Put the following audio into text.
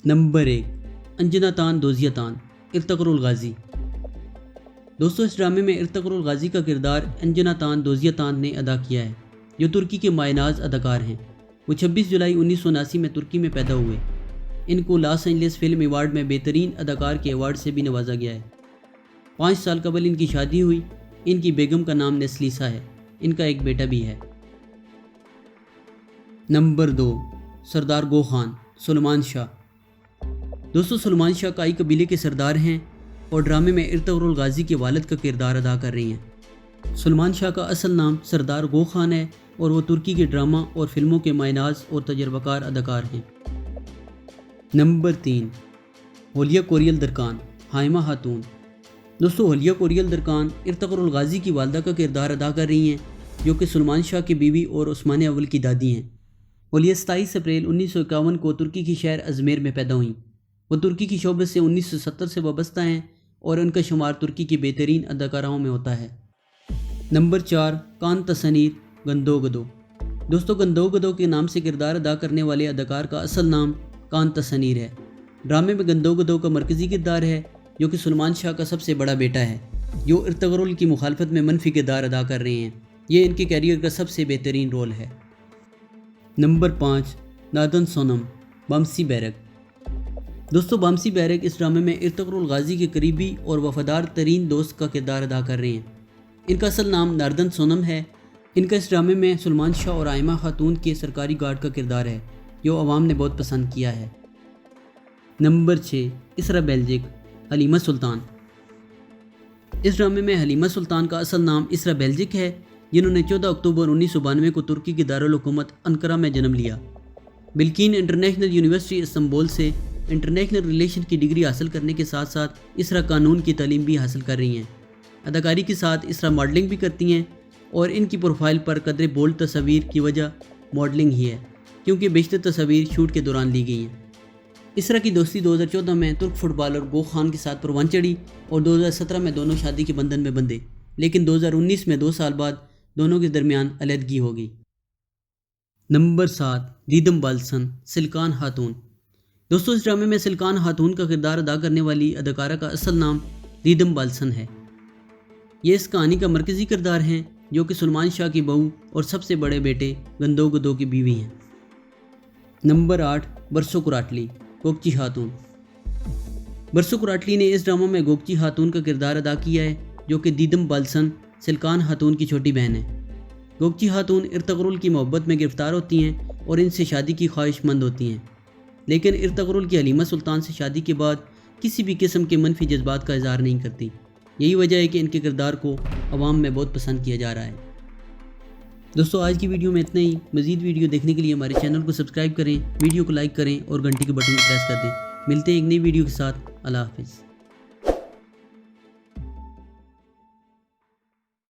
Number 1 Anjana तान दोजिया तान इर्तकरुल गाजी। दोस्तों, इस ड्रामे में इर्तकरुल गाजी का किरदार अंजना तान दोजिया तान ने अदा किया है, जो तुर्की के मायनाज अदाकार हैं। वो 26 जुलाई 1979 में तुर्की में पैदा हुए। इनको लॉस एंजलिस फिल्म अवार्ड में बेहतरीन अदाकार के अवार्ड से भी नवाजा गया है। 5 साल कबल इनकी शादी हुई। इनकी बेगम का नाम नेस्लीसा है। इनका एक बेटा भी है। नंबर 2 सरदार गो खान सुलेमान शाह। दोस्तों, सुलेमान शाह काई कबीले के सरदार हैं और ड्रामे में इर्तकरुल गाजी के वालिद का किरदार अदा कर रही हैं। सुलेमान शाह का असल नाम सरदार गो खान है और वो तुर्की के ड्रामा और फिल्मों के मायनाज और तजर्बाकार अदाकार हैं। नंबर 3 होलिया कोरियल दरकान हाइमा खातून। दोस्तों, होलिया कोरियल दरकान इर्तकरुल गाजी की वालदा का किरदार अदा कर रही हैं, जो कि सुलेमान शाह की बीवी और उस्मान अव्वल की दादी हैं। होलिया 27 अप्रैल 1951 को तुर्की की शहर अजमेर में पैदा हुई। वो तुर्की की शोबत से 1970 से वाबस्ता हैं और उनका शुमार तुर्की की बेहतरीन अदाकाराओं में होता है। नंबर 4 कान तसनीर गंदोगदो। दोस्तों, गंदोगदो के नाम से किरदार अदा करने वाले अदाकार का असल नाम कान तसनीर है। ड्रामे में गंदोगदो का मरकज़ी किरदार है, जो कि सुलेमान शाह का सबसे बड़ा बेटा है, जो इर्तकरुल की मुखालफत में मनफी किरदार अदा कर रहे हैं। ये इनके कैरियर का सबसे बेहतरीन रोल है। नंबर 5 नादन सोनम बमसी बैरक। दोस्तों, बमसी बैरक इस ड्रामे में इर्तकरुल गाजी के करीबी और वफादार तरीन दोस्त का किरदार अदा कर रहे हैं। इनका असल नाम नारदन सोनम है। इनका इस ड्रामे में सुलेमान शाह और आइमा खातून के सरकारी गार्ड का किरदार है, जो अवाम ने बहुत पसंद किया है। नंबर 6 इसरा बेल्जिक हलीमा सुल्तान। इस ड्रामे में हलीमा सुल्तान का असल नाम इसरा बेल्जिक है, जिन्होंने 14 अक्टूबर 1992 को तुर्की की दारुल हुकूमत अंकारा में जन्म लिया। बिल्किन इंटरनेशनल यूनिवर्सिटी इस्तांबुल से इंटरनेशनल रिलेशन की डिग्री हासिल करने के साथ साथ इसरा कानून की तालीम भी हासिल कर रही हैं। अदाकारी के साथ इसरा मॉडलिंग भी करती हैं और इनकी प्रोफाइल पर कदरे बोल्ड तस्वीर की वजह मॉडलिंग ही है, क्योंकि बेशतर तस्वीर शूट के दौरान ली गई हैं। इसरा की दोस्ती 2014 में तुर्क फुटबॉलर गो खान के साथ परवान चढ़ी और 2017 में दोनों शादी के बंधन में बंधे, लेकिन 2019 में 2 साल बाद दोनों के दरमियान अलहदगी हो गई। नंबर 7 दीदम बाल्सन सिल्कान खातून। दोस्तों, इस ड्रामे में सिल्कान खातून का किरदार अदा करने वाली अदाकारा का असल नाम दीदम बाल्सन है। ये इस कहानी का मरकज़ी किरदार हैं, जो कि सुलेमान शाह की बहू और सबसे बड़े बेटे गंदोगदो की बीवी हैं। नंबर 8 बरसो कुराटली गोकची खातून। बरसो कुराटली ने इस ड्रामा में गोकची खातून का किरदार अदा किया है, जो कि दीदम बाल्सन सिल्कान खातून की छोटी बहन है। गोकची खातून इर्तकरुल की मोहब्बत में गिरफ्तार होती हैं और इनसे शादी की ख्वाहिशमंद होती हैं, लेकिन इर्तकरुल की हलीमा सुल्तान से शादी के बाद किसी भी किस्म के मनफी जज्बात का इजहार नहीं करती। यही वजह है कि इनके किरदार को अवाम में बहुत पसंद किया जा रहा है। दोस्तों, आज की वीडियो में इतना ही। मज़ीद वीडियो देखने के लिए हमारे चैनल को सब्सक्राइब करें, वीडियो को लाइक करें और घंटी के बटन को प्रेस कर दें। मिलते हैं एक नई वीडियो के साथ। अल्लाह हाफिज़।